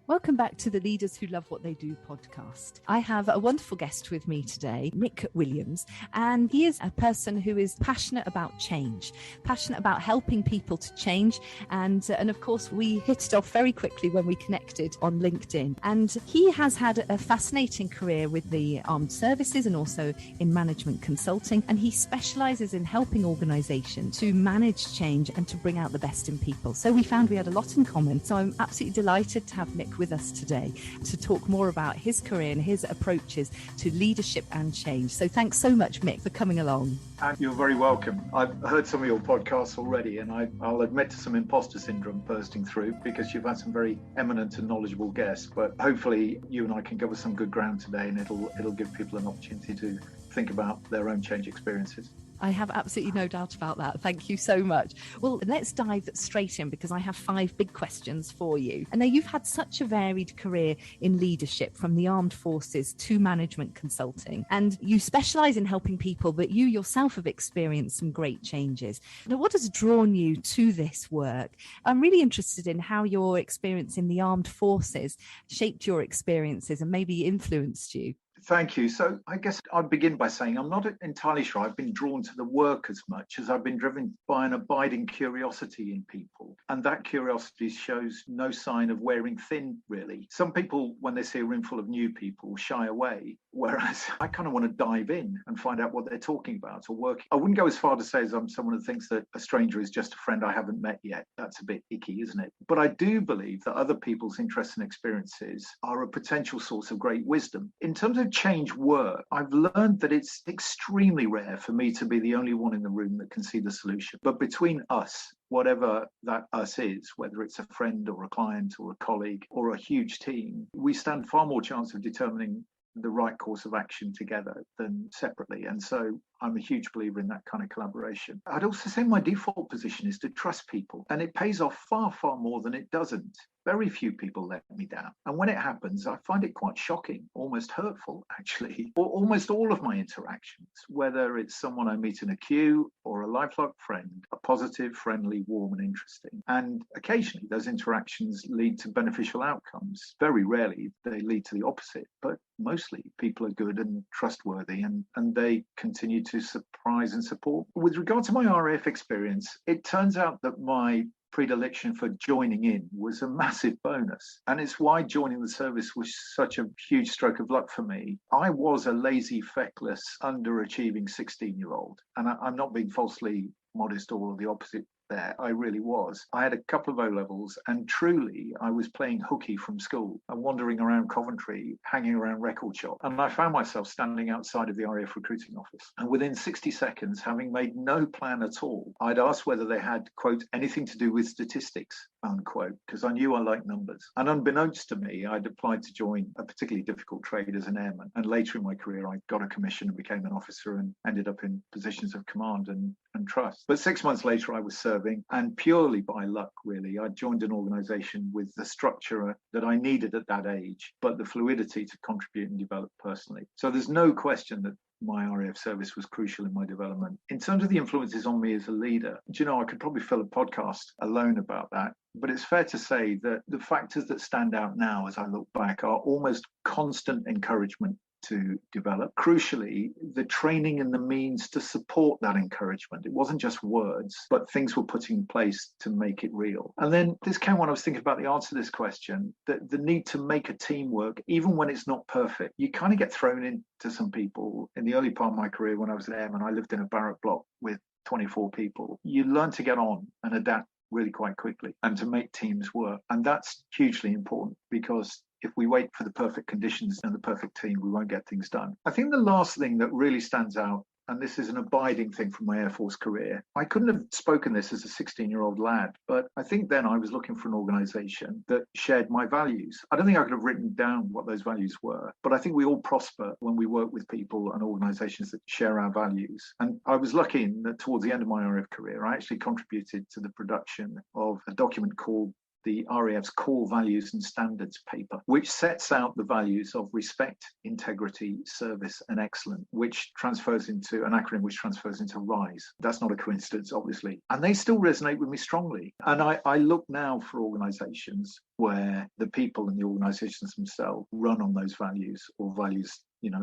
Welcome back to the Leaders Who Love What They Do podcast. I have a wonderful guest with me today, Mick Williams, and he is a person who is passionate about change, passionate about helping people to change. And of course, we hit it off very quickly when we connected on LinkedIn. And he has had a fascinating career with the armed services and also in management consulting. And he specialises in helping organisations to manage change and to bring out the best in people. So we found we had a lot in common. So I'm absolutely delighted to have Mick with us today to talk more about his career and his approaches to leadership and change. So thanks so much, Mick, for coming along. You're very welcome. I've heard some of your podcasts already, and I'll admit to some imposter syndrome bursting through because you've had some very eminent and knowledgeable guests. But hopefully you and I can cover some good ground today, and it'll give people an opportunity to think about their own change experiences. I have absolutely no doubt about that. Thank you so much. Well, let's dive straight in because I have 5 big questions for you. And now you've had such a varied career in leadership, from the armed forces to management consulting, and you specialise in helping people, but you yourself have experienced some great changes. Now, what has drawn you to this work? I'm really interested in how your experience in the armed forces shaped your experiences and maybe influenced you. Thank you. So I guess I'd begin by saying I'm not entirely sure I've been drawn to the work as much as I've been driven by an abiding curiosity in people. And that curiosity shows no sign of wearing thin, really. Some people, when they see a room full of new people, shy away, whereas I kind of want to dive in and find out what they're talking about or working. I wouldn't go as far to say as I'm someone who thinks that a stranger is just a friend I haven't met yet. That's a bit icky, isn't it? But I do believe that other people's interests and experiences are a potential source of great wisdom. In terms of change work, I've learned that it's extremely rare for me to be the only one in the room that can see the solution. But between us, whatever that us is, whether it's a friend or a client or a colleague or a huge team, we stand far more chance of determining the right course of action together than separately. And so I'm a huge believer in that kind of collaboration. I'd also say my default position is to trust people, and it pays off far, far more than it doesn't. Very few people let me down. And when it happens, I find it quite shocking, almost hurtful, actually. Or almost all of my interactions, whether it's someone I meet in a queue or a lifelong friend, are positive, friendly, warm, and interesting. And occasionally those interactions lead to beneficial outcomes. Very rarely they lead to the opposite, but mostly people are good and trustworthy, and they continue to surprise and support. With regard to my RAF experience, it turns out that my predilection for joining in was a massive bonus. And it's why joining the service was such a huge stroke of luck for me. I was a lazy, feckless, underachieving 16-year-old. And I'm not being falsely modest or the opposite there. I really was. I had a couple of O-levels, and truly I was playing hooky from school and wandering around Coventry, hanging around record shop. And I found myself standing outside of the RAF recruiting office. And within 60 seconds, having made no plan at all, I'd asked whether they had, quote, anything to do with statistics, unquote, because I knew I liked numbers. And unbeknownst to me, I'd applied to join a particularly difficult trade as an airman. And later in my career, I got a commission and became an officer and ended up in positions of command and trust. But 6 months later, I was serving, and purely by luck, really, I joined an organization with the structure that I needed at that age, but the fluidity to contribute and develop personally. So there's no question that my RAF service was crucial in my development. In terms of the influences on me as a leader, do you know, I could probably fill a podcast alone about that. But it's fair to say that the factors that stand out now as I look back are almost constant encouragement to develop. Crucially, the training and the means to support that encouragement. It wasn't just words, but things were put in place to make it real. And then this came when I was thinking about the answer to this question, that the need to make a team work, even when it's not perfect. You kind of get thrown into some people. In the early part of my career, when I was an airman, I lived in a barrack block with 24 people. You learn to get on and adapt really quite quickly and to make teams work. And that's hugely important, because if we wait for the perfect conditions and the perfect team, we won't get things done. I think the last thing that really stands out, and this is an abiding thing from my Air Force career, I couldn't have spoken this as a 16-year-old lad, but I think then I was looking for an organization that shared my values. I don't think I could have written down what those values were, but I think we all prosper when we work with people and organizations that share our values. And I was lucky in that towards the end of my RF career, I actually contributed to the production of a document called the RAF's core values and standards paper, which sets out the values of respect, integrity, service, and excellence, which transfers into an acronym which transfers into RISE. That's not a coincidence, obviously. And they still resonate with me strongly. And I look now for organizations where the people and the organizations themselves run on those values, or values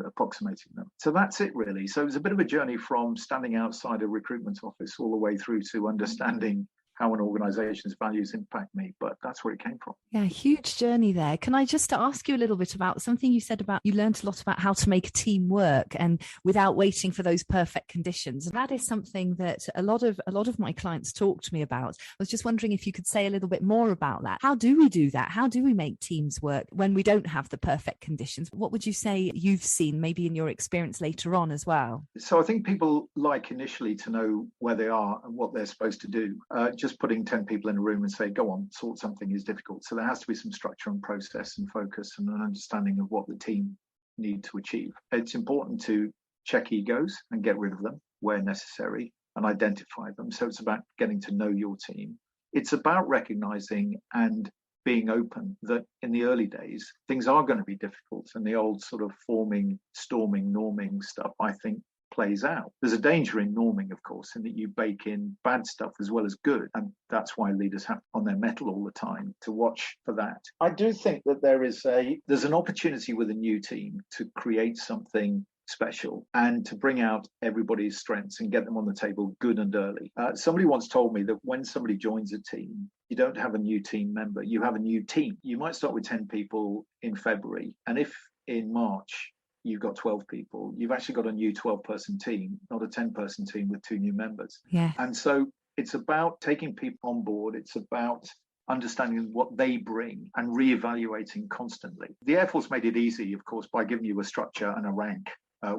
approximating them. So that's it, really. So it was a bit of a journey from standing outside a recruitment office all the way through to understanding how an organization's values impact me, but that's where it came from. Yeah, huge journey there. Can I just ask you a little bit about something you said about you learned a lot about how to make a team work and without waiting for those perfect conditions. And that is something that a lot of my clients talk to me about. I was just wondering if you could say a little bit more about that. How do we do that? How do we make teams work when we don't have the perfect conditions? What would you say you've seen maybe in your experience later on as well? So I think people like initially to know where they are and what they're supposed to do. Just putting 10 people in a room and say, go on, sort something is difficult. So there has to be some structure and process and focus and an understanding of what the team need to achieve. It's important to check egos and get rid of them where necessary and identify them. So it's about getting to know your team. It's about recognizing and being open that in the early days, things are going to be difficult, and the old sort of forming, storming, norming stuff, I think, plays out. There's a danger in norming, of course, in that you bake in bad stuff as well as good. And that's why leaders have on their mettle all the time to watch for that. I do think that there's an opportunity with a new team to create something special and to bring out everybody's strengths and get them on the table good and early. Somebody once told me that when somebody joins a team, you don't have a new team member, you have a new team. You might start with 10 people in February, and if in March you've got 12 people, you've actually got a new 12-person team, not a 10-person team with 2 new members. Yeah. And so it's about taking people on board. It's about understanding what they bring and reevaluating constantly. The Air Force made it easy, of course, by giving you a structure and a rank,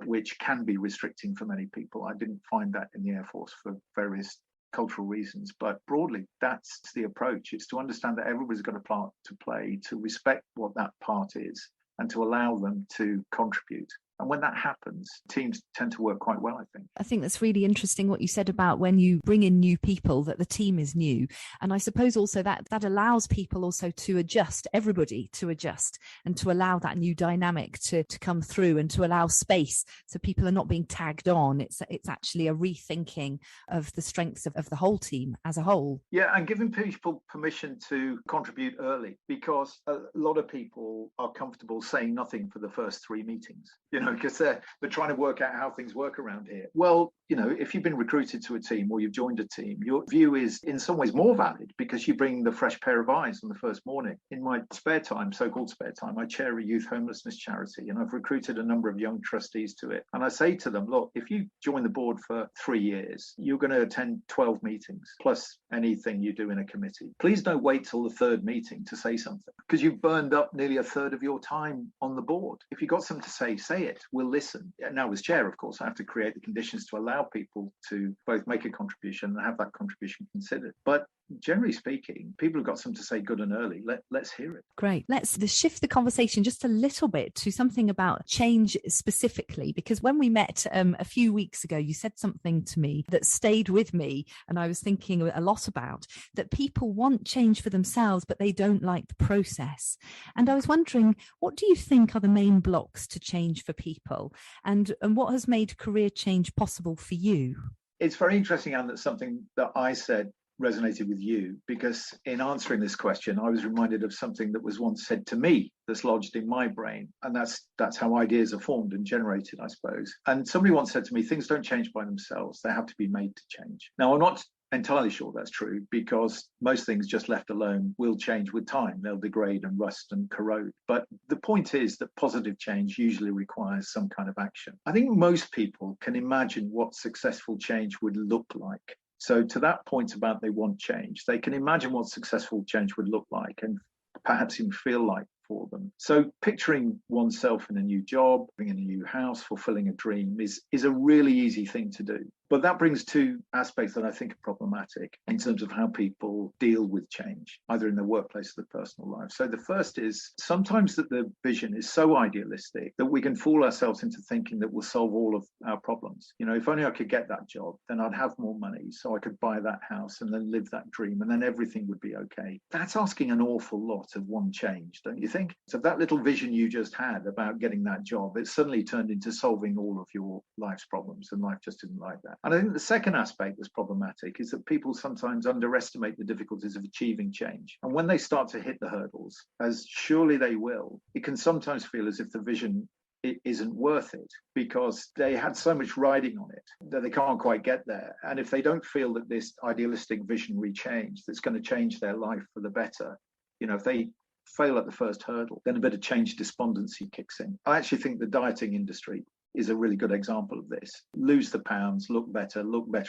which can be restricting for many people. I didn't find that in the Air Force for various cultural reasons, but broadly, that's the approach. It's to understand that everybody's got a part to play, to respect what that part is, and to allow them to contribute. And when that happens, teams tend to work quite well, I think. I think that's really interesting what you said about when you bring in new people, that the team is new. And I suppose also that allows people also to adjust, everybody to adjust, and to allow that new dynamic to come through, and to allow space so people are not being tagged on. It's actually a rethinking of the strengths of the whole team as a whole. Yeah, and giving people permission to contribute early, because a lot of people are comfortable saying nothing for the first 3 meetings. Because they're trying to work out how things work around here. Well, if you've been recruited to a team or you've joined a team, your view is in some ways more valid because you bring the fresh pair of eyes on the first morning. In my spare time, so-called spare time, I chair a youth homelessness charity, and I've recruited a number of young trustees to it. And I say to them, look, if you join the board for 3 years, you're going to attend 12 meetings plus anything you do in a committee. Please don't wait till the 3rd meeting to say something, because you've burned up nearly a third of your time on the board. If you've got something to say it. We'll listen. Now, as chair, of course, I have to create the conditions to allow people to both make a contribution and have that contribution considered. But generally speaking, people have got something to say good and early. Let's hear it. Great. Let's shift the conversation just a little bit to something about change specifically, because when we met a few weeks ago, you said something to me that stayed with me, and I was thinking a lot about that. People want change for themselves, but they don't like the process. And I was wondering, what do you think are the main blocks to change for people, and what has made career change possible for you? It's very interesting, Anne, that something that I said resonated with you, because in answering this question, I was reminded of something that was once said to me that's lodged in my brain. And that's how ideas are formed and generated, I suppose. And somebody once said to me, things don't change by themselves. They have to be made to change. Now, I'm not entirely sure that's true, because most things just left alone will change with time. They'll degrade and rust and corrode. But the point is that positive change usually requires some kind of action. I think most people can imagine what successful change would look like. So to that point about they want change, they can imagine what successful change would look like and perhaps even feel like for them. So picturing oneself in a new job, in a new house, fulfilling a dream is a really easy thing to do. But that brings two aspects that I think are problematic in terms of how people deal with change, either in their workplace or their personal life. So the first is sometimes that the vision is so idealistic that we can fool ourselves into thinking that we'll solve all of our problems. If only I could get that job, then I'd have more money, so I could buy that house and then live that dream, and then everything would be okay. That's asking an awful lot of one change, don't you think? So that little vision you just had about getting that job, it suddenly turned into solving all of your life's problems, and life just isn't like that. And I think the second aspect that's problematic is that people sometimes underestimate the difficulties of achieving change. And when they start to hit the hurdles, as surely they will, it can sometimes feel as if the vision it isn't worth it because they had so much riding on it that they can't quite get there. And if they don't feel that this idealistic visionary change that's going to change their life for the better, if they fail at the first hurdle, then a bit of change despondency kicks in. I actually think the dieting industry is a really good example of this. Lose the pounds, look better,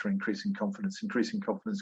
increasing confidence,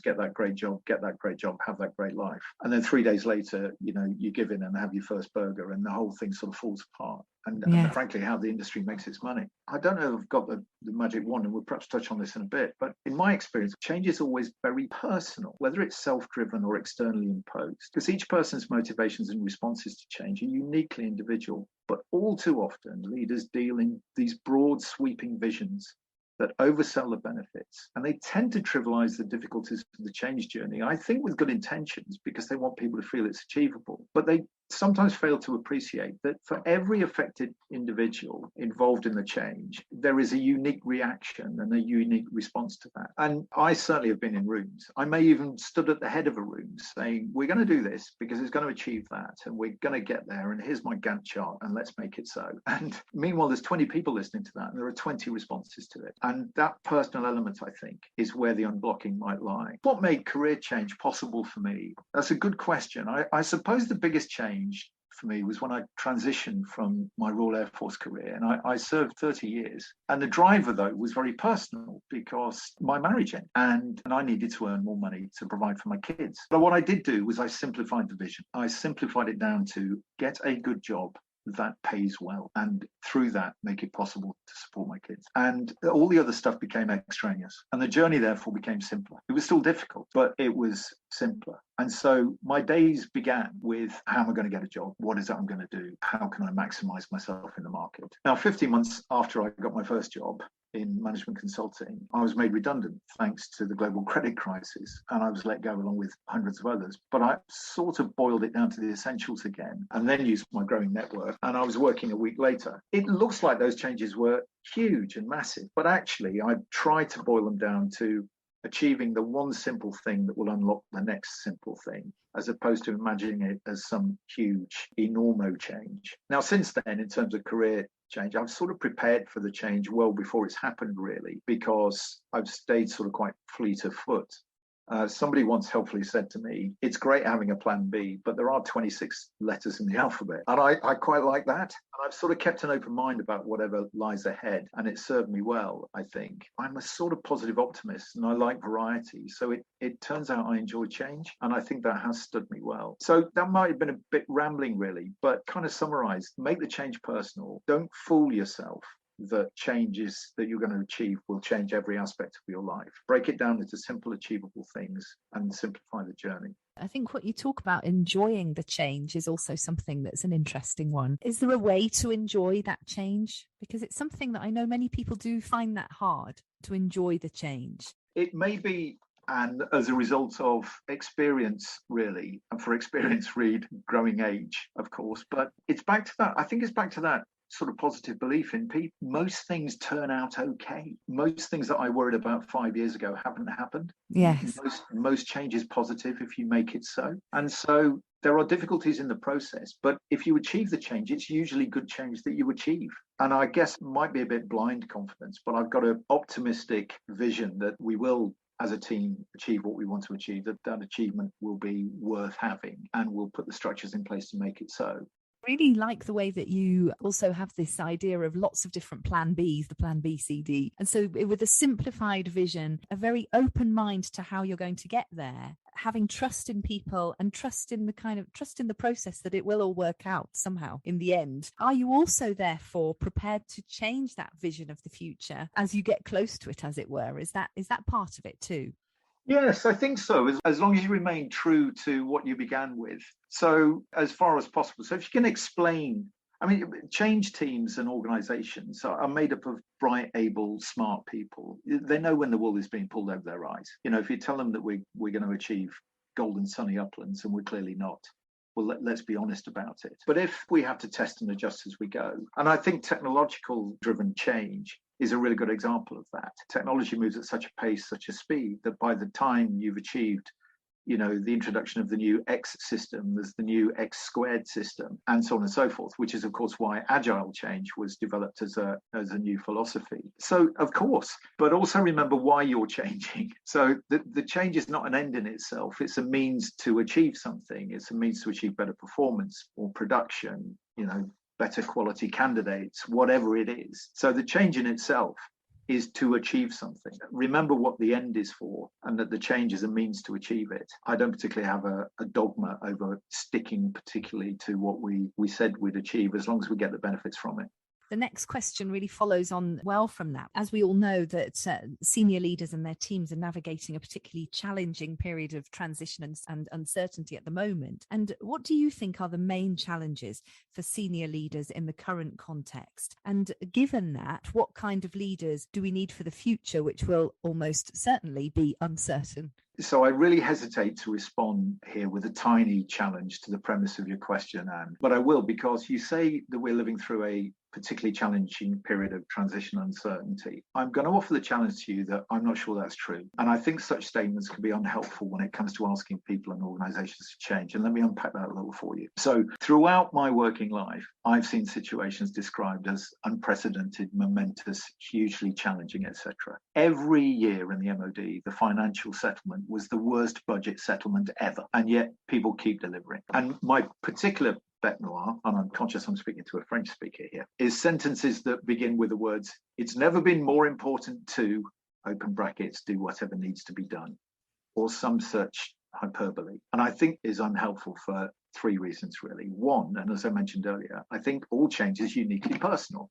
get that great job, have that great life. And then 3 days later, you give in and have your first burger and the whole thing sort of falls apart. And frankly, how the industry makes its money. I don't know if I've got the magic wand, and we'll perhaps touch on this in a bit, but in my experience, change is always very personal, whether it's self-driven or externally imposed, because each person's motivations and responses to change are uniquely individual. But all too often, leaders deal in these broad, sweeping visions that oversell the benefits, and they tend to trivialize the difficulties of the change journey, I think with good intentions, because they want people to feel it's achievable. But they sometimes fail to appreciate that for every affected individual involved in the change, there is a unique reaction and a unique response to that. And I certainly have been in rooms. I may even stood at the head of a room saying, we're going to do this because it's going to achieve that, and we're going to get there, and here's my Gantt chart, and let's make it so. And meanwhile, there's 20 people listening to that, and there are 20 responses to it. And that personal element, I think, is where the unblocking might lie. What made career change possible for me? That's a good question. I suppose the biggest change for me was when I transitioned from my Royal Air Force career, and I served 30 years. And the driver, though, was very personal because my marriage ended and I needed to earn more money to provide for my kids. But what I did do was I simplified the vision. I simplified it down to get a good job that pays well, and through that make it possible to support my kids. And all the other stuff became extraneous, and the journey therefore became simpler. It was still difficult, but it was simpler. And so my days began with, how am I going to get a job? What is it I'm going to do? How can I maximize myself in the market? Now, 15 months after I got my first job in management consulting, I was made redundant thanks to the global credit crisis, and I was let go along with hundreds of others. But I sort of boiled it down to the essentials again, and then used my growing network, and I was working a week later. It looks like those changes were huge and massive, but actually I tried to boil them down to achieving the one simple thing that will unlock the next simple thing, as opposed to imagining it as some huge, enormous change. Now, since then, in terms of career change, I've sort of prepared for the change well before it's happened, really, because I've stayed sort of quite fleet of foot. Somebody once helpfully said to me, it's great having a plan B, but there are 26 letters in the alphabet. And I quite like that. And I've sort of kept an open mind about whatever lies ahead. And it served me well, I think. I'm a sort of positive optimist and I like variety. So it turns out I enjoy change. And I think that has stood me well. So that might have been a bit rambling, really, but kind of summarized, make the change personal. Don't fool yourself that changes that you're going to achieve will change every aspect of your life. Break it down into simple, achievable things and simplify the journey. I think what you talk about, enjoying the change, is also something that's an interesting one. Is there a way to enjoy that change? Because it's something that I know many people do find that hard, to enjoy the change. It may be, and as a result of experience, really, and for experience, read growing age, of course, but it's back to that. I think it's back to that sort of positive belief in people. Most things turn out okay. Most things that I worried about 5 years ago haven't happened. Yes. Most change is positive if you make it so. And so there are difficulties in the process, but if you achieve the change, it's usually good change that you achieve. And I guess it might be a bit blind confidence, but I've got an optimistic vision that we will, as a team, achieve what we want to achieve, that achievement will be worth having, and we'll put the structures in place to make it so. Really like the way that you also have this idea of lots of different plan Bs, the plan B, C, D. And so with a simplified vision, a very open mind to how you're going to get there, having trust in people and trust in the process that it will all work out somehow in the end. Are you also therefore prepared to change that vision of the future as you get close to it, as it were? Is that part of it too? Yes, I think so, as long as you remain true to what you began with. So as far as possible. So if you can explain, I mean, change teams and organizations are made up of bright, able, smart people. They know when the wool is being pulled over their eyes. You know, if you tell them that we're going to achieve golden sunny uplands and we're clearly not, well, let's be honest about it. But if we have to test and adjust as we go, and I think technological driven change is a really good example of that. Technology moves at such a pace, such a speed, that by the time you've achieved, you know, the introduction of the new X system, there's the new X squared system, and so on and so forth, which is, of course, why agile change was developed as a new philosophy. So, of course, but also remember why you're changing. So the change is not an end in itself. It's a means to achieve something. It's a means to achieve better performance or production, you know, better quality candidates, whatever it is. So the change in itself is to achieve something. Remember what the end is for, and that the change is a means to achieve it. I don't particularly have a dogma over sticking particularly to what we said we'd achieve, as long as we get the benefits from it. The next question really follows on well from that. As we all know that senior leaders and their teams are navigating a particularly challenging period of transition and uncertainty at the moment. And what do you think are the main challenges for senior leaders in the current context? And given that, what kind of leaders do we need for the future, which will almost certainly be uncertain? So I really hesitate to respond here with a tiny challenge to the premise of your question, Anne. But I will, because you say that we're living through a particularly challenging period of transition uncertainty. I'm going to offer the challenge to you that I'm not sure that's true. And I think such statements can be unhelpful when it comes to asking people and organizations to change. And let me unpack that a little for you. So throughout my working life, I've seen situations described as unprecedented, momentous, hugely challenging, etc. Every year in the MOD, the financial settlement was the worst budget settlement ever. And yet people keep delivering. And my particular bête noire, and I'm conscious I'm speaking to a French speaker here, is sentences that begin with the words, "It's never been more important to," open brackets, "do whatever needs to be done," or some such hyperbole. And I think is unhelpful for three reasons, really. One, and as I mentioned earlier, I think all change is uniquely personal.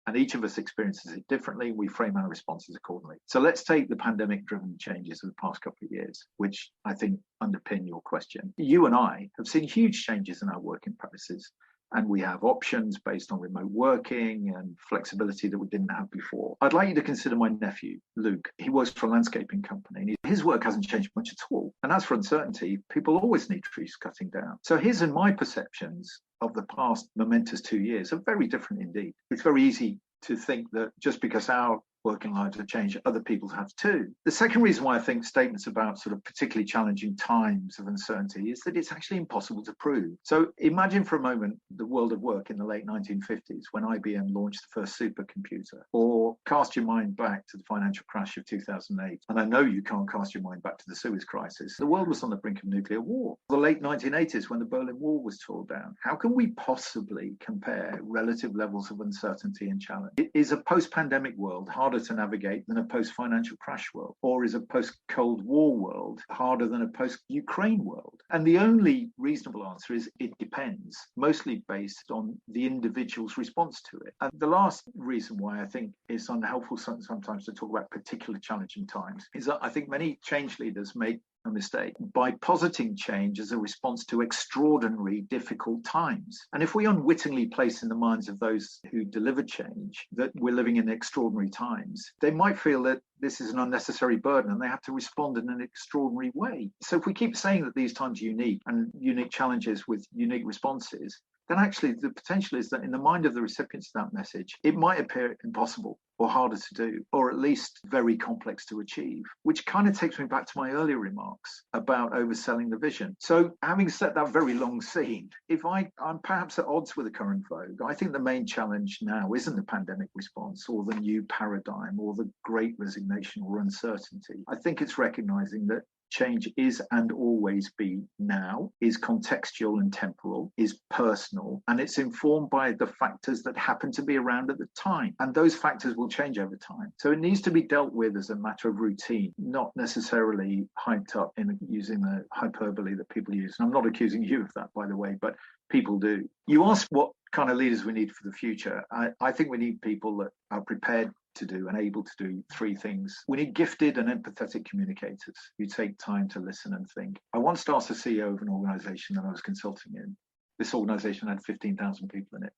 And each of us experiences it differently. We frame our responses accordingly. So let's take the pandemic-driven changes of the past couple of years, which I think underpin your question. You and I have seen huge changes in our working practices, and we have options based on remote working and flexibility that we didn't have before. I'd like you to consider my nephew, Luke. He works for a landscaping company, and his work hasn't changed much at all. And as for uncertainty, people always need trees cutting down. So his and my perceptions of the past momentous 2 years are very different indeed. It's very easy to think that just because our working lives have changed, other people's have too. The second reason why I think statements about sort of particularly challenging times of uncertainty is that it's actually impossible to prove. So imagine for a moment the world of work in the late 1950s when IBM launched the first supercomputer, or cast your mind back to the financial crash of 2008. And I know you can't cast your mind back to the Suez crisis. The world was on the brink of nuclear war. The late 1980s when the Berlin Wall was torn down. How can we possibly compare relative levels of uncertainty and challenge? Is a post-pandemic world harder to navigate than a post-financial crash world? Or is a post-Cold War world harder than a post-Ukraine world? And the only reasonable answer is it depends, mostly based on the individual's response to it. And the last reason why I think it's unhelpful sometimes to talk about particular challenging times is that I think many change leaders make a mistake by positing change as a response to extraordinary difficult times. And if we unwittingly place in the minds of those who deliver change that we're living in extraordinary times, they might feel that this is an unnecessary burden and they have to respond in an extraordinary way. So if we keep saying that these times are unique and unique challenges with unique responses, then actually the potential is that in the mind of the recipients of that message, it might appear impossible or harder to do, or at least very complex to achieve, which kind of takes me back to my earlier remarks about overselling the vision. So having set that very long scene, if I'm perhaps at odds with the current vogue, I think the main challenge now isn't the pandemic response or the new paradigm or the great resignation or uncertainty. I think it's recognizing that change is and always be now, is contextual and temporal, is personal, and it's informed by the factors that happen to be around at the time. And those factors will change over time. So it needs to be dealt with as a matter of routine, not necessarily hyped up in using the hyperbole that people use. And I'm not accusing you of that, by the way, but people do. You ask what kind of leaders we need for the future. I think we need people that are prepared to do and able to do three things. We need gifted and empathetic communicators who take time to listen and think. I once asked the CEO of an organization that I was consulting in. This organization had 15,000 people in it.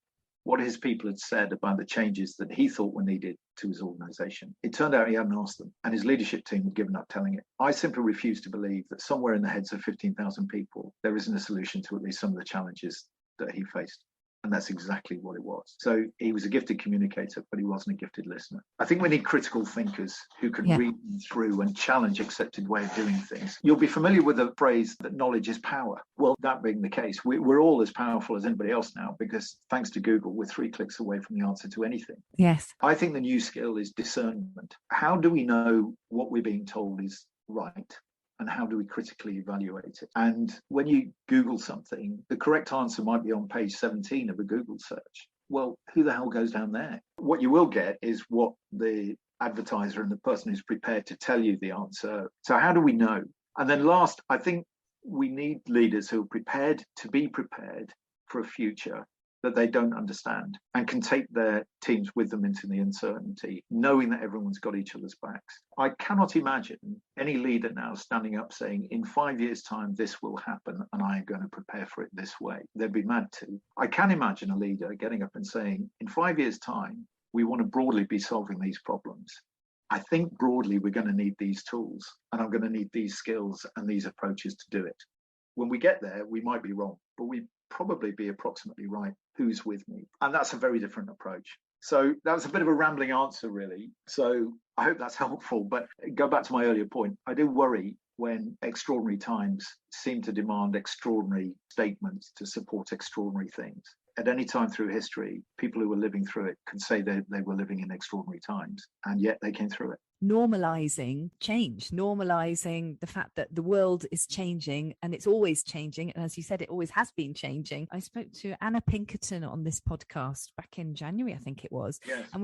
What his people had said about the changes that he thought were needed to his organization. It turned out he hadn't asked them, and his leadership team had given up telling it. I simply refuse to believe that somewhere in the heads of 15,000 people, there isn't a solution to at least some of the challenges that he faced. And that's exactly what it was. So he was a gifted communicator, but he wasn't a gifted listener. I think we need critical thinkers who can read through and challenge accepted way of doing things. You'll be familiar with the phrase that knowledge is power. Well, that being the case, we're all as powerful as anybody else now, because thanks to Google, we're 3 clicks away from the answer to anything. Yes. I think the new skill is discernment. How do we know what we're being told is right? And how do we critically evaluate it? And when you Google something, the correct answer might be on page 17 of a Google search. Well, who the hell goes down there? What you will get is what the advertiser and the person who's prepared to tell you the answer. So how do we know? And then last, I think we need leaders who are prepared to be prepared for a future that they don't understand and can take their teams with them into the uncertainty, knowing that everyone's got each other's backs. I cannot imagine any leader now standing up saying, in 5 years' time, this will happen and I am going to prepare for it this way. They'd be mad to. I can imagine a leader getting up and saying, in 5 years' time, we want to broadly be solving these problems. I think broadly we're going to need these tools and I'm going to need these skills and these approaches to do it. When we get there, we might be wrong, but we probably be approximately right. Who's with me? And that's a very different approach. So that was a bit of a rambling answer, really. So I hope that's helpful. But go back to my earlier point. I do worry when extraordinary times seem to demand extraordinary statements to support extraordinary things. At any time through history, people who were living through it could say they were living in extraordinary times, and yet they came through it. Normalizing change, normalizing the fact that the world is changing and it's always changing. And as you said, it always has been changing. I spoke to Anna Pinkerton on this podcast back in January, I think it was. Yes. And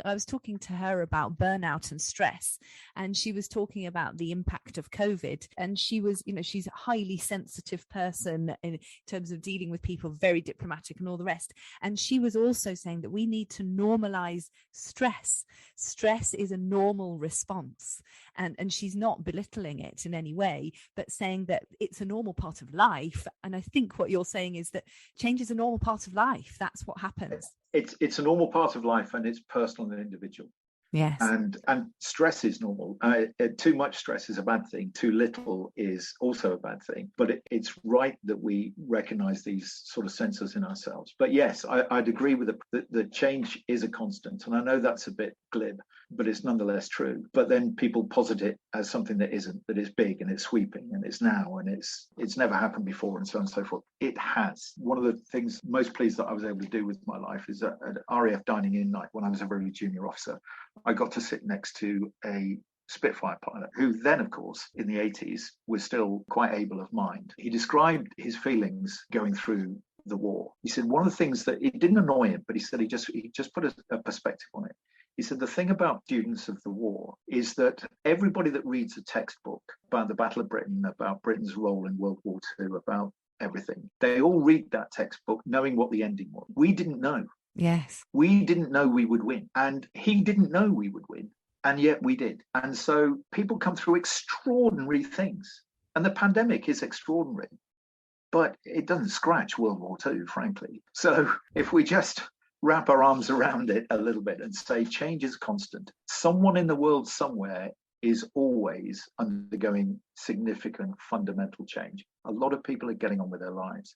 I was talking to her about burnout and stress. And she was talking about the impact of COVID. And she was, she's a highly sensitive person in terms of dealing with people, very diplomatic and all the rest. And she was also saying that we need to normalize stress. Stress is a normal response, and she's not belittling it in any way, but saying that it's a normal part of life. And I think what you're saying is that change is a normal part of life. That's what happens. It's a normal part of life, and it's personal and individual. Yes. And stress is normal. Too much stress is a bad thing. Too little is also a bad thing. But it's right that we recognize these sort of sensors in ourselves. But yes, I'd agree with the change is a constant. And I know that's a bit glib, but it's nonetheless true. But then people posit it as something that isn't, that is big and it's sweeping and it's now and it's never happened before and so on and so forth. It has. One of the things most pleased that I was able to do with my life is at RAF dining in night when I was a very junior officer, I got to sit next to a Spitfire pilot, who then, of course, in the 80s, was still quite able of mind. He described his feelings going through the war. He said one of the things that it didn't annoy him, but he said he just put a perspective on it. He said the thing about students of the war is that everybody that reads a textbook about the Battle of Britain, about Britain's role in World War II, about everything, they all read that textbook knowing what the ending was. We didn't know. Yes. We didn't know we would win. And he didn't know we would win. And yet we did. And so people come through extraordinary things. And the pandemic is extraordinary. But it doesn't scratch World War II, frankly. So if we just wrap our arms around it a little bit and say change is constant, someone in the world somewhere is always undergoing significant fundamental change. A lot of people are getting on with their lives.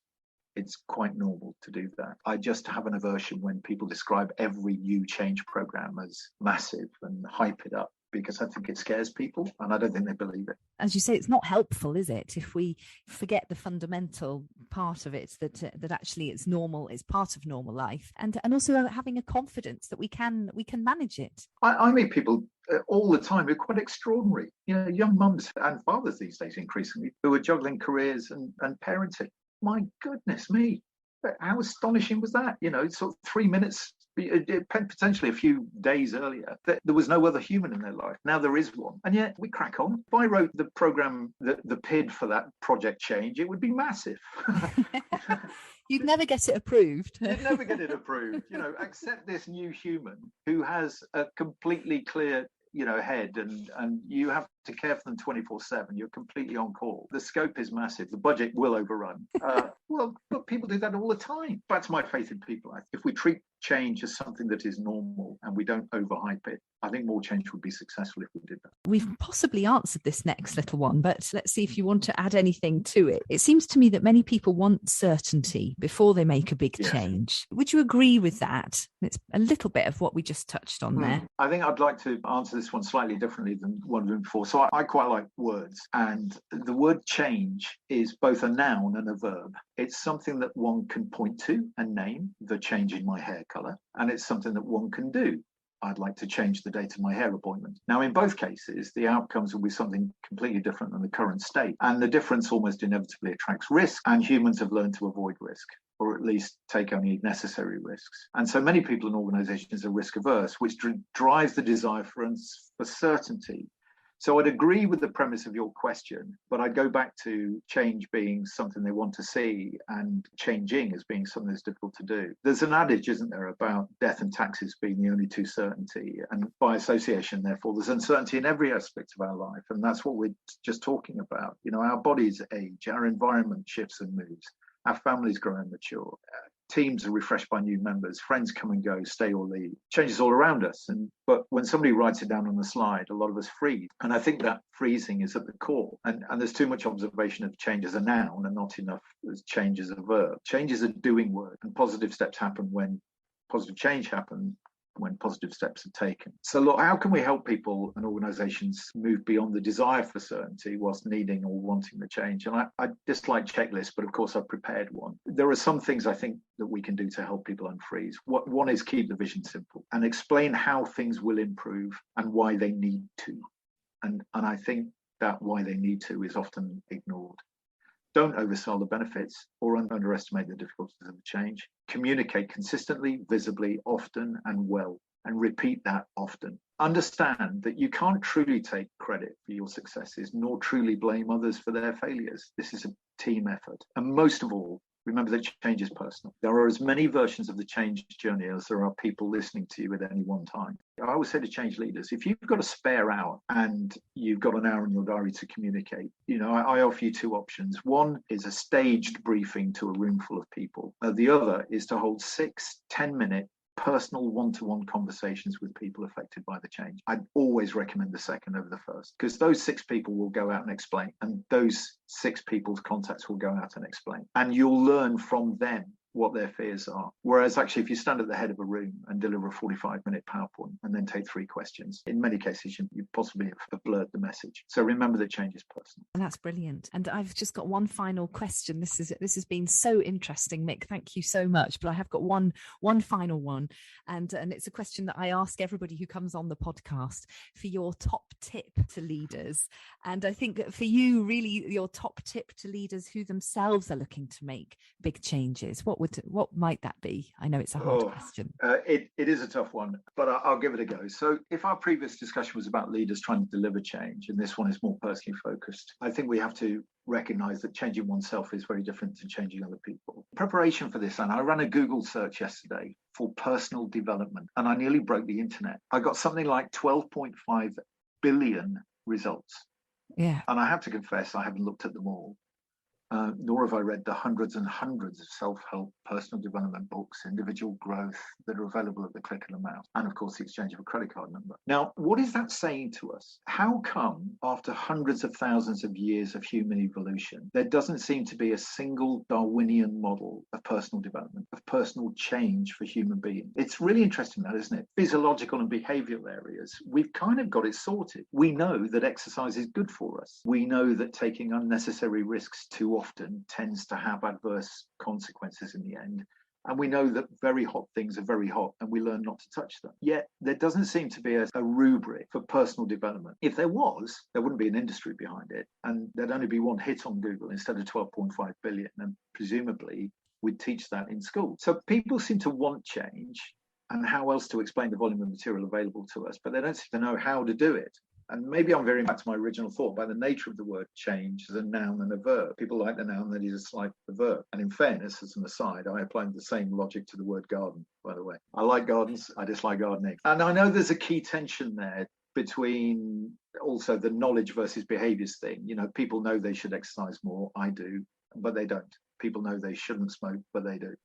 It's quite normal to do that. I just have an aversion when people describe every new change program as massive and hype it up. because I think it scares people and I don't think they believe it. As you say, it's not helpful, is it, if we forget the fundamental part of it, that actually it's normal, it's part of normal life, and also having a confidence that we can manage it. I meet people all the time who are quite extraordinary, young mums and fathers these days increasingly, who are juggling careers and parenting. My goodness me, how astonishing was that? Sort of 3 minutes, potentially a few days earlier, there was no other human in their life. Now there is one. And yet we crack on. If I wrote the program, the PID for that project change, it would be massive. You'd never get it approved. You'd never get it approved. Accept this new human who has a completely clear head, and you have to care for them 24/7. You're completely on call. The scope is massive. The budget will overrun. But people do that all the time. That's my faith in people. If we treat change as something that is normal and we don't overhype it, I think more change would be successful if we did that. We've possibly answered this next little one, but let's see if you want to add anything to it. It seems to me that many people want certainty before they make a big change. Would you agree with that? It's a little bit of what we just touched on there. I think I'd like to answer this one slightly differently than one before. So I quite like words, and the word change is both a noun and a verb. It's something that one can point to and name, the change in my hair colour, and it's something that one can do. I'd like to change the date of my hair appointment. Now, in both cases, the outcomes will be something completely different than the current state. And the difference almost inevitably attracts risk, and humans have learned to avoid risk, or at least take only necessary risks. And so many people in organizations are risk averse, which drives the desire for certainty. So I'd agree with the premise of your question, but I'd go back to change being something they want to see and changing as being something that's difficult to do. There's an adage, isn't there, about death and taxes being the only two certainty. And by association, therefore, there's uncertainty in every aspect of our life. And that's what we're just talking about. Our bodies age, our environment shifts and moves, our families grow and mature. Teams are refreshed by new members, friends come and go, stay or leave, changes all around us. But when somebody writes it down on the slide, a lot of us freeze. And I think that freezing is at the core. And there's too much observation of change as a noun and not enough as change as a verb. Change is a doing word, and positive steps happen when positive change happens, when positive steps are taken. So look, how can we help people and organizations move beyond the desire for certainty whilst needing or wanting the change? And I dislike checklists, but of course I've prepared one. There are some things I think that we can do to help people unfreeze. One is keep the vision simple and explain how things will improve and why they need to. And I think that why they need to is often ignored. Don't oversell the benefits or underestimate the difficulties of the change. Communicate consistently, visibly, often, and well, and repeat that often. Understand that you can't truly take credit for your successes, nor truly blame others for their failures. This is a team effort. And most of all, remember that change is personal. There are as many versions of the change journey as there are people listening to you at any one time. I always say to change leaders, if you've got a spare hour and you've got an hour in your diary to communicate, I offer you two options. One is a staged briefing to a room full of people. The other is to hold 6 10-minute personal one-to-one conversations with people affected by the change. I'd always recommend the second over the first, because those 6 people will go out and explain, and those 6 people's contacts will go out and explain, and you'll learn from them what their fears are. Whereas actually, if you stand at the head of a room and deliver a 45-minute PowerPoint and then take 3 questions, in many cases, you possibly have blurred the message. So remember that change is personal. And that's brilliant. And I've just got one final question. This has been so interesting, Mick. Thank you so much. But I have got one final one. And it's a question that I ask everybody who comes on the podcast for your top tip to leaders. And I think for you, really, your top tip to leaders who themselves are looking to make big changes, what might that be? I know it's a hard question. It is a tough one, but I'll give it a go. So if our previous discussion was about leaders trying to deliver change, and this one is more personally focused, I think we have to recognize that changing oneself is very different to changing other people. Preparation for this, and I ran a Google search yesterday for personal development, and I nearly broke the internet. I got something like 12.5 billion results. Yeah. And I have to confess, I haven't looked at them all. nor have I read the hundreds and hundreds of self-help, personal development books, individual growth that are available at the click of the mouse, and of course the exchange of a credit card number. Now, what is that saying to us? How come after hundreds of thousands of years of human evolution, there doesn't seem to be a single Darwinian model of personal development, of personal change for human beings? It's really interesting, that, isn't it? Physiological and behavioral areas, we've kind of got it sorted. We know that exercise is good for us. We know that taking unnecessary risks too often tends to have adverse consequences in the end. And we know that very hot things are very hot, and we learn not to touch them. Yet there doesn't seem to be a rubric for personal development. If there was, there wouldn't be an industry behind it, and there'd only be one hit on Google instead of 12.5 billion. And presumably we'd teach that in school. So people seem to want change, and how else to explain the volume of material available to us, but they don't seem to know how to do it. And maybe I'm veering back to my original thought by the nature of the word change as a noun and a verb. People like the noun that is a slight the verb. And in fairness, as an aside, I applied the same logic to the word garden, by the way. I like gardens, I dislike gardening. And I know there's a key tension there between also the knowledge versus behaviours thing. You know, people know they should exercise more. I do, but they don't. People know they shouldn't smoke, but they do.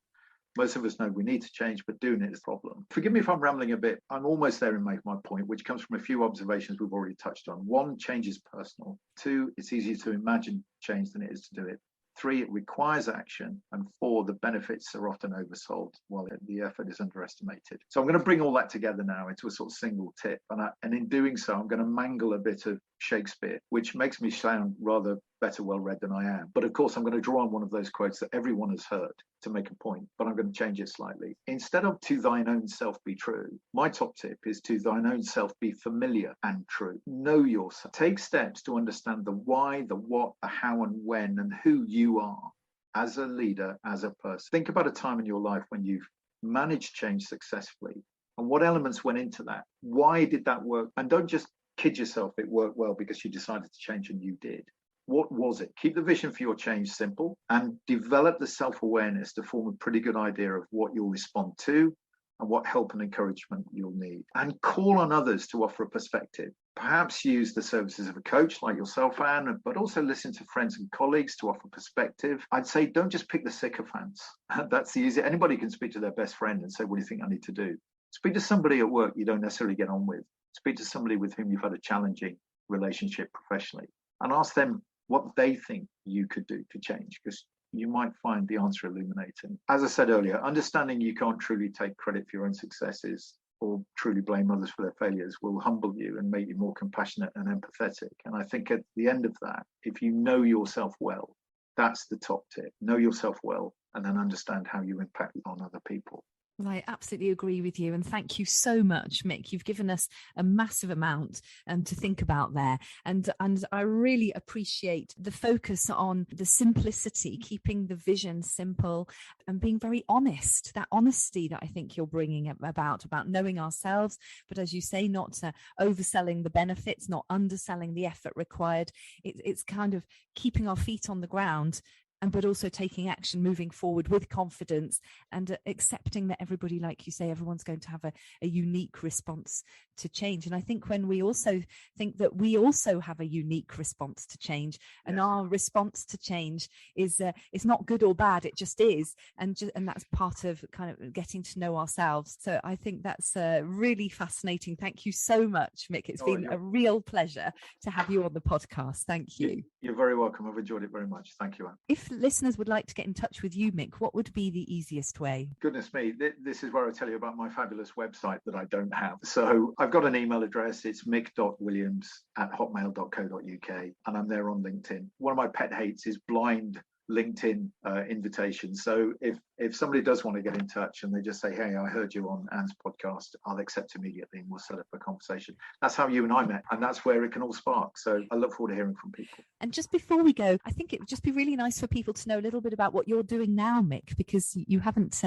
Most of us know we need to change, but doing it is a problem. Forgive me if I'm rambling a bit. I'm almost there in making my point, which comes from a few observations we've already touched on. 1, change is personal. 2, it's easier to imagine change than it is to do it. 3, it requires action. And 4, the benefits are often oversold while the effort is underestimated. So I'm going to bring all that together now into a sort of single tip. And in doing so, I'm going to mangle a bit of Shakespeare, which makes me sound rather better well-read than I am. But of course, I'm going to draw on one of those quotes that everyone has heard to make a point, but I'm going to change it slightly. Instead of to thine own self be true, my top tip is to thine own self be familiar and true. Know yourself. Take steps to understand the why, the what, the how and when, and who you are as a leader, as a person. Think about a time in your life when you've managed change successfully and what elements went into that. Why did that work? And don't just kid yourself it worked well because you decided to change and you did. What was it? Keep the vision for your change simple and develop the self-awareness to form a pretty good idea of what you'll respond to and what help and encouragement you'll need. And call on others to offer a perspective. Perhaps use the services of a coach like yourself, Anne, but also listen to friends and colleagues to offer perspective. I'd say don't just pick the sycophants. That's the easy. Anybody can speak to their best friend and say, what do you think I need to do? Speak to somebody at work you don't necessarily get on with. Speak to somebody with whom you've had a challenging relationship professionally and ask them what they think you could do to change, because you might find the answer illuminating. As I said earlier, understanding you can't truly take credit for your own successes or truly blame others for their failures will humble you and make you more compassionate and empathetic. And I think at the end of that, if you know yourself well, that's the top tip. Know yourself well and then understand how you impact on other people. Well, I absolutely agree with you. And thank you so much, Mick. You've given us a massive amount to think about there. And I really appreciate the focus on the simplicity, keeping the vision simple and being very honest, that honesty that I think you're bringing about knowing ourselves. But as you say, not overselling the benefits, not underselling the effort required. It's kind of keeping our feet on the ground, but also taking action, moving forward with confidence and accepting that everybody, like you say, everyone's going to have a unique response to change. And I think when we also think that we also have a unique response to change, and yes, our response to change is it's not good or bad, it just is. And that's part of kind of getting to know ourselves. So I think that's really fascinating. Thank you so much, Mick. It's been a real pleasure to have you on the podcast. Thank you. You're very welcome. I've enjoyed it very much. Thank you, Anne. If listeners would like to get in touch with you, Mick, what would be the easiest way? Goodness me, this is where I tell you about my fabulous website that I don't have. So I've got an email address. It's mick.williams@hotmail.co.uk, and I'm there on LinkedIn. One of my pet hates is blind LinkedIn invitations. So if somebody does want to get in touch and they just say, hey, I heard you on Anne's podcast, I'll accept immediately and we'll set up a conversation. That's how you and I met, and that's where it can all spark. So I look forward to hearing from people. And just before we go, I think it would just be really nice for people to know a little bit about what you're doing now, Mick, because you haven't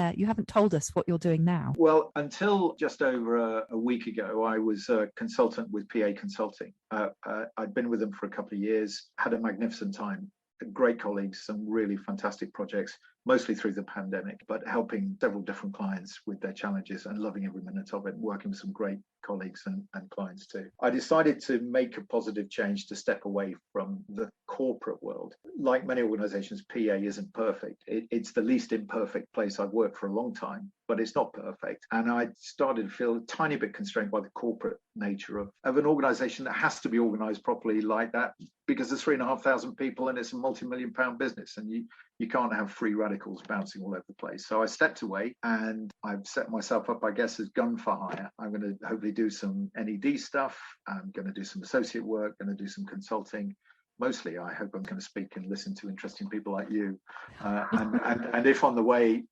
told us what you're doing now. Well, until just over a week ago, I was a consultant with PA Consulting. I'd been with them for a couple of years, had a magnificent time. Great colleagues, some really fantastic projects, mostly through the pandemic, but helping several different clients with their challenges and loving every minute of it, working with some great colleagues and clients too. I decided to make a positive change to step away from the corporate world. Like many organizations, PA isn't perfect. It's the least imperfect place I've worked for a long time, but it's not perfect. And I started to feel a tiny bit constrained by the corporate nature of an organization that has to be organized properly like that, because there's 3,500 people and it's a multi-million-pound business, and you can't have free radicals bouncing all over the place. So I stepped away and I've set myself up, I guess, as gun for hire. I'm going to hopefully do some NED stuff. I'm going to do some associate work, going to do some consulting. Mostly, I hope I'm going to speak and listen to interesting people like you. And if on the way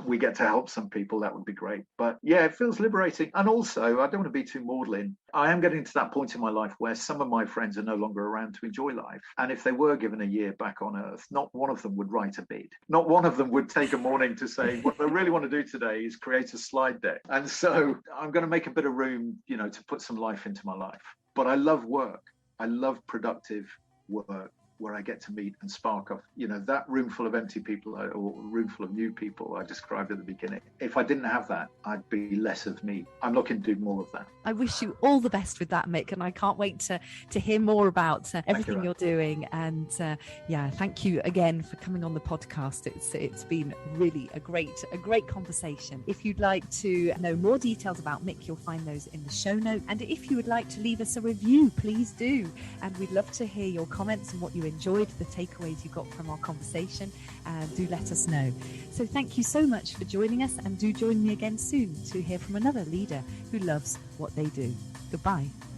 we get to help some people, that would be great. But yeah, it feels liberating. And also, I don't want to be too maudlin. I am getting to that point in my life where some of my friends are no longer around to enjoy life. And if they were given a year back on Earth, not one of them would write a bid. Not one of them would take a morning to say, what I really want to do today is create a slide deck. And so I'm going to make a bit of room, to put some life into my life. But I love work. I love productive work where I get to meet and spark off, that room full of empty people or room full of new people I described at the beginning. If I didn't have that, I'd be less of me. I'm looking to do more of that. I wish you all the best with that, Mick, and I can't wait to hear more about everything you're doing. And thank you again for coming on the podcast. It's been really a great conversation. If you'd like to know more details about Mick, you'll find those in the show notes. And if you would like to leave us a review, please do. And we'd love to hear your comments and what you enjoyed, the takeaways you got from our conversation, and do let us know. So thank you so much for joining us, and do join me again soon to hear from another leader who loves what they do. Goodbye.